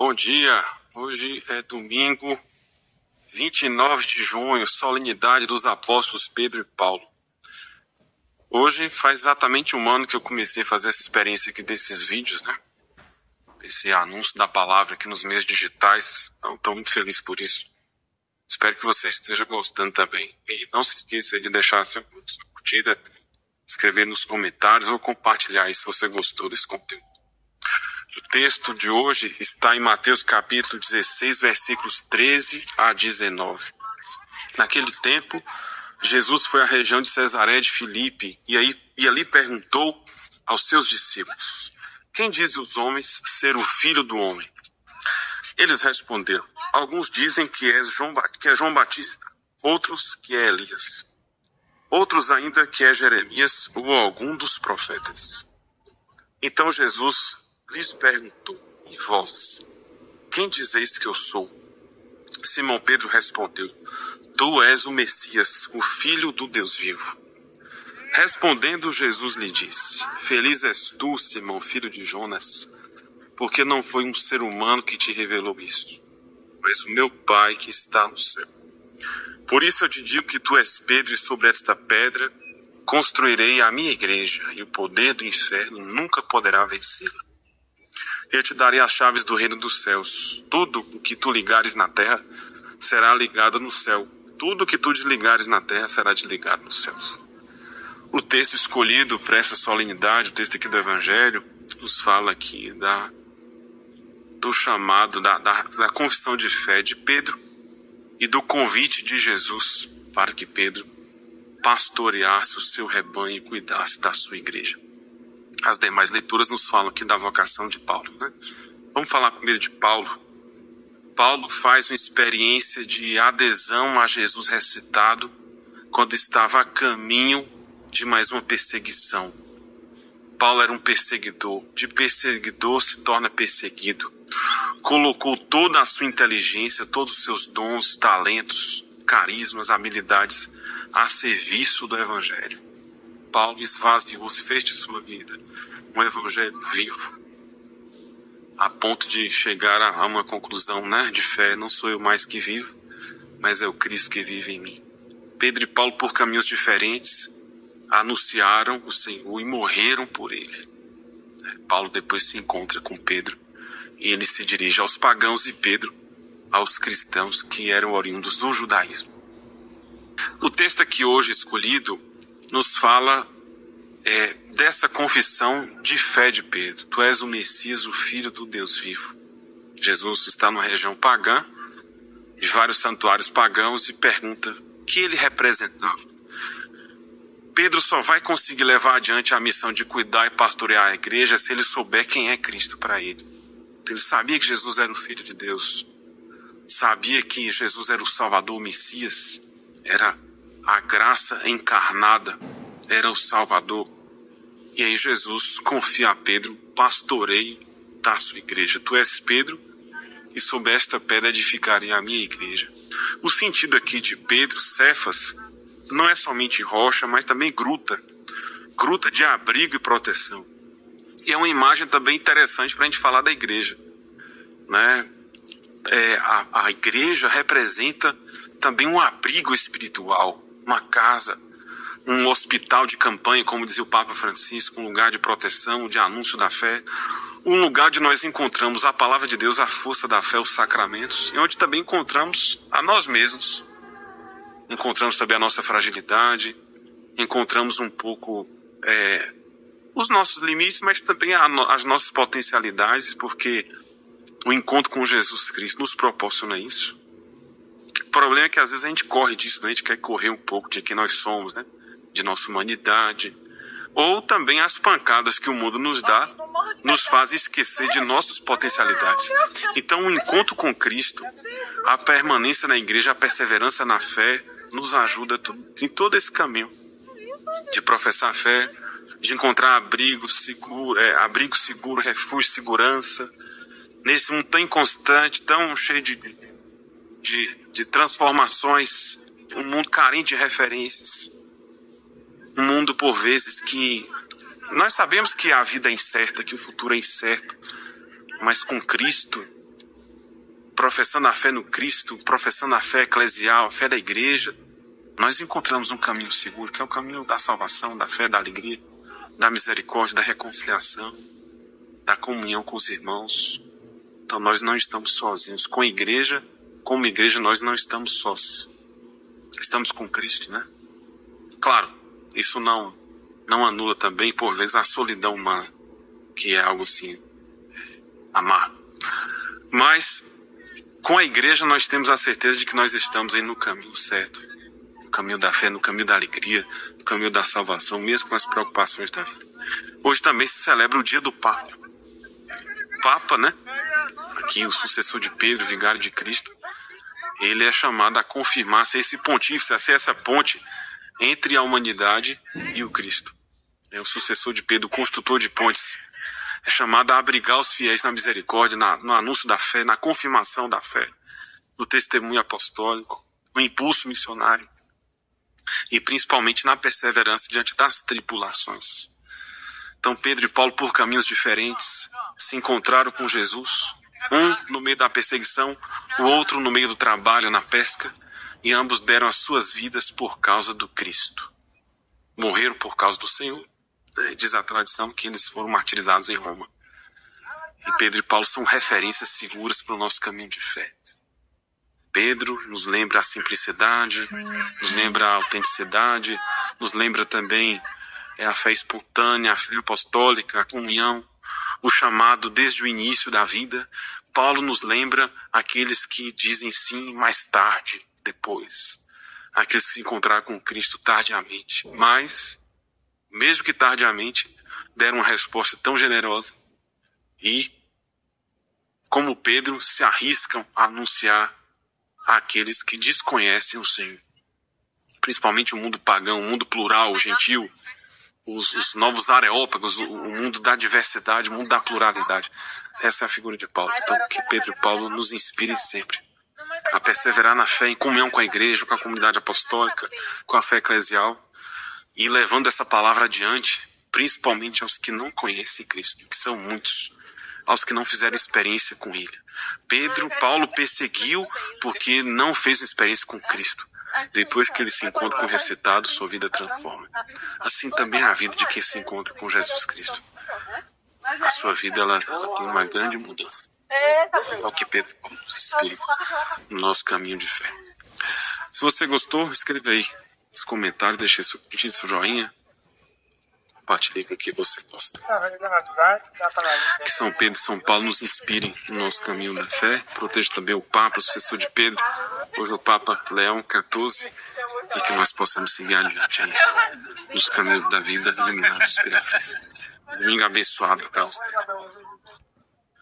Bom dia, hoje é domingo, 29 de junho, solenidade dos apóstolos Pedro e Paulo. Hoje faz exatamente um ano que eu comecei a fazer essa experiência aqui desses vídeos, né? Esse anúncio da palavra aqui nos meios digitais, então estou muito feliz por isso. Espero que você esteja gostando também. E não se esqueça de deixar sua curtida, escrever nos comentários ou compartilhar aí se você gostou desse conteúdo. O texto de hoje está em Mateus capítulo 16, versículos 13 a 19. Naquele tempo, Jesus foi à região de Cesaré de Filipe e ali perguntou aos seus discípulos: quem dizem os homens ser o filho do homem? Eles responderam: alguns dizem que é João Batista, outros que é Elias, outros ainda que é Jeremias ou algum dos profetas. Então Jesus lhes perguntou: e vós, quem dizeis que eu sou? Simão Pedro respondeu: tu és o Messias, o Filho do Deus vivo. Respondendo, Jesus lhe disse: feliz és tu, Simão, filho de Jonas, porque não foi um ser humano que te revelou isso, mas o meu Pai que está no céu. Por isso eu te digo que tu és Pedro, e sobre esta pedra construirei a minha igreja, e o poder do inferno nunca poderá vencê-la. Eu te darei as chaves do reino dos céus. Tudo o que tu ligares na terra será ligado no céu. Tudo o que tu desligares na terra será desligado nos céus. O texto escolhido para essa solenidade, o texto aqui do Evangelho, nos fala aqui do chamado, da confissão de fé de Pedro e do convite de Jesus para que Pedro pastoreasse o seu rebanho e cuidasse da sua igreja. As demais leituras nos falam aqui da vocação de Paulo, né? Vamos falar primeiro de Paulo. Paulo faz uma experiência de adesão a Jesus ressuscitado quando estava a caminho de mais uma perseguição. Paulo era um perseguidor. De perseguidor se torna perseguido. Colocou toda a sua inteligência, todos os seus dons, talentos, carismas, habilidades a serviço do Evangelho. Paulo esvaziou-se, fez de sua vida um evangelho vivo, a ponto de chegar a uma conclusão, né, de fé: não sou eu mais que vivo, mas é o Cristo que vive em mim. Pedro e Paulo, por caminhos diferentes, anunciaram o Senhor e morreram por ele. Paulo depois se encontra com Pedro e ele se dirige aos pagãos e Pedro aos cristãos que eram oriundos do judaísmo. O texto aqui hoje escolhido nos fala dessa confissão de fé de Pedro. Tu és o Messias, o Filho do Deus vivo. Jesus está numa região pagã, de vários santuários pagãos, e pergunta o que ele representava. Pedro só vai conseguir levar adiante a missão de cuidar e pastorear a igreja se ele souber quem é Cristo para ele. Ele sabia que Jesus era o Filho de Deus, sabia que Jesus era o Salvador, o Messias, era a graça encarnada, era o Salvador. E aí Jesus confia a Pedro: pastoreio da sua igreja. Tu és Pedro, e sobre esta pedra edificarei a minha igreja. O sentido aqui de Pedro, Cefas, não é somente rocha, mas também gruta. Gruta de abrigo e proteção. E é uma imagem também interessante para a gente falar da igreja, né? A igreja representa também um abrigo espiritual, uma casa, um hospital de campanha, como dizia o Papa Francisco, um lugar de proteção, de anúncio da fé, um lugar onde nós encontramos a palavra de Deus, a força da fé, os sacramentos, e onde também encontramos a nós mesmos, encontramos também a nossa fragilidade, encontramos um pouco os nossos limites, mas também as nossas potencialidades, porque o encontro com Jesus Cristo nos proporciona isso. O problema é que às vezes a gente corre disso, né? A gente quer correr um pouco de quem nós somos, né? De nossa humanidade, ou também as pancadas que o mundo nos dá nos faz esquecer de nossas potencialidades. Então o encontro com Cristo, a permanência na igreja, a perseverança na fé nos ajuda em todo esse caminho de professar a fé, de encontrar abrigo seguro, refúgio, segurança nesse mundo tão inconstante, tão cheio de transformações, um mundo carente de referências. Um mundo, por vezes, que nós sabemos que a vida é incerta, que o futuro é incerto, mas com Cristo professando a fé no Cristo, professando a fé eclesial, a fé da igreja, nós encontramos um caminho seguro, que é o caminho da salvação, da fé, da alegria, da misericórdia, da reconciliação, da comunhão com os irmãos. Então nós não estamos sozinhos. Com a igreja, como igreja, nós não estamos sós. Estamos com Cristo, né? Claro, isso não anula também, por vezes, a solidão humana, que é algo assim, amargo. Mas, com a igreja, nós temos a certeza de que nós estamos aí no caminho certo. No caminho da fé, no caminho da alegria, no caminho da salvação, mesmo com as preocupações da vida. Hoje também se celebra o dia do Papa. Papa, né? Aqui o sucessor de Pedro, vigário de Cristo, ele é chamado a confirmar, a ser esse pontífice, a ser essa ponte entre a humanidade e o Cristo. É o sucessor de Pedro, o construtor de pontes. É chamado a abrigar os fiéis na misericórdia, no anúncio da fé, na confirmação da fé, no testemunho apostólico, no impulso missionário e principalmente na perseverança diante das tribulações. Então Pedro e Paulo, por caminhos diferentes, se encontraram com Jesus, um no meio da perseguição, o outro no meio do trabalho, na pesca, e ambos deram as suas vidas por causa do Cristo. Morreram por causa do Senhor. Diz a tradição que eles foram martirizados em Roma. E Pedro e Paulo são referências seguras para o nosso caminho de fé. Pedro nos lembra a simplicidade, nos lembra a autenticidade, nos lembra também a fé espontânea, a fé apostólica, a comunhão, o chamado desde o início da vida. Paulo nos lembra aqueles que dizem sim mais tarde, depois. Aqueles que se encontraram com Cristo tardiamente. Mas, mesmo que tardiamente, deram uma resposta tão generosa e, como Pedro, se arriscam a anunciar àqueles que desconhecem o Senhor. Principalmente o mundo pagão, o mundo plural, o gentil, os novos areópagos, o mundo da diversidade, o mundo da pluralidade. Essa é a figura de Paulo. Então, que Pedro e Paulo nos inspirem sempre a perseverar na fé, em comunhão com a igreja, com a comunidade apostólica, com a fé eclesial, e levando essa palavra adiante, principalmente aos que não conhecem Cristo, que são muitos, aos que não fizeram experiência com Ele. Paulo perseguiu porque não fez experiência com Cristo. Depois que ele se encontra com o recitado, sua vida transforma. Assim também é a vida de quem se encontra com Jesus Cristo. A sua vida ela tem uma grande mudança. É o que Pedro e Paulo nos inspiram no nosso caminho de fé. Se você gostou, escreva aí nos comentários, deixe seu joinha, compartilhe com quem você gosta. Que São Pedro e São Paulo nos inspirem no nosso caminho da fé. Proteja também o Papa, o sucessor de Pedro, hoje o Papa Leão XIV, e que nós possamos seguir adiante aí, nos caminhos da vida, iluminados pela fé. Domingo abençoado para você.